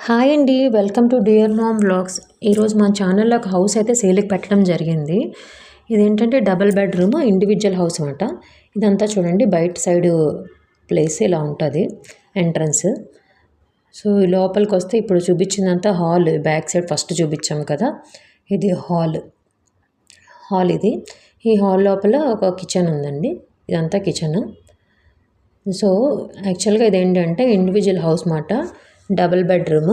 Hi అండి. Welcome to dear mom vlogs. ఈరోజు మన ఛానల్లో ఒక హౌస్ అయితే సేల్కి పెట్టడం జరిగింది. ఇదేంటంటే డబుల్ బెడ్రూమ్ ఇండివిజువల్ హౌస్ అనమాట. ఇదంతా చూడండి, బయట సైడ్ ప్లేస్ ఇలా ఉంటుంది ఎంట్రన్స్. సో లోపలికి వస్తే ఇప్పుడు చూపించిందంతా హాల్. బ్యాక్ సైడ్ ఫస్ట్ చూపించాం కదా, ఇది హాల్ ఇది. ఈ హాల్ లోపల ఒక కిచెన్ ఉందండి. ఇదంతా కిచెన్. సో యాక్చువల్గా ఇదేంటంటే ఇండివిజువల్ హౌస్ మాట, డబుల్ బెడ్రూమ్.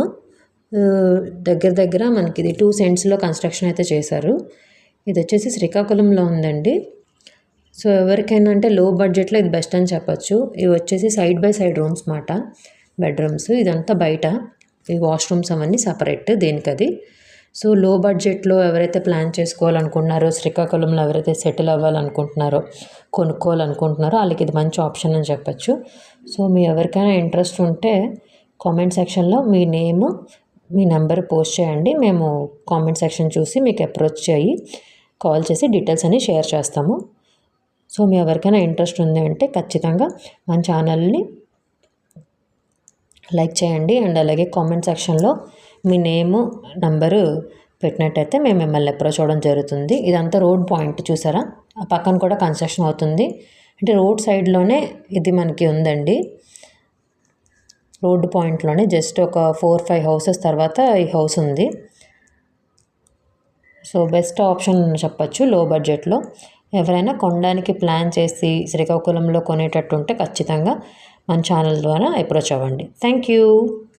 దగ్గర మనకి ఇది 2 సెంట్స్లో కన్స్ట్రక్షన్ అయితే చేశారు. ఇది వచ్చేసి శ్రీకాకుళంలో ఉందండి. సో ఎవరికైనా అంటే లో బడ్జెట్లో ఇది బెస్ట్ అని చెప్పచ్చు. ఇవి వచ్చేసి సైడ్ బై సైడ్ రూమ్స్ మాట, బెడ్రూమ్స్. ఇదంతా బయట, ఈ వాష్రూమ్స్ అవన్నీ సపరేట్ దేనికది. సో లో బడ్జెట్లో ఎవరైతే ప్లాన్ చేసుకోవాలనుకుంటున్నారో, శ్రీకాకుళంలో ఎవరైతే సెటిల్ అవ్వాలనుకుంటున్నారో, కొనుక్కోవాలనుకుంటున్నారో వాళ్ళకి ఇది మంచి ఆప్షన్ అని చెప్పచ్చు. సో మీ ఎవరికైనా ఇంట్రెస్ట్ ఉంటే కామెంట్ సెక్షన్లో మీ నేమ్, మీ నెంబర్ పోస్ట్ చేయండి. మేము కామెంట్ సెక్షన్ చూసి మీకు అప్రోచ్ చేయి కాల్ చేసి డీటెయిల్స్ అన్ని షేర్ చేస్తాము. సో మీ ఎవరికైనా ఇంట్రెస్ట్ ఉంది అంటే ఖచ్చితంగా మన ఛానల్ని లైక్ చేయండి. అండ్ అలాగే కామెంట్ సెక్షన్లో మీ నేము, నంబరు పెట్టినట్టయితే మేము మిమ్మల్ని అప్రోచ్ అవ్వడం జరుగుతుంది. ఇదంతా రోడ్ పాయింట్ చూసారా, ఆ పక్కన కూడా కన్స్ట్రక్షన్ అవుతుంది. అంటే రోడ్ సైడ్లోనే ఇది మనకి ఉందండి. రోడ్డు పాయింట్లోనే జస్ట్ ఒక 4-5 హౌసెస్ తర్వాత ఈ హౌస్ ఉంది. సో బెస్ట్ ఆప్షన్ చెప్పచ్చు లో బడ్జెట్లో. ఎవరైనా కొనడానికి ప్లాన్ చేసి శ్రీకాకుళంలో కొనేటట్టు ఉంటే ఖచ్చితంగా మన ఛానల్ ద్వారా అప్రోచ్ అవ్వండి. Thank you.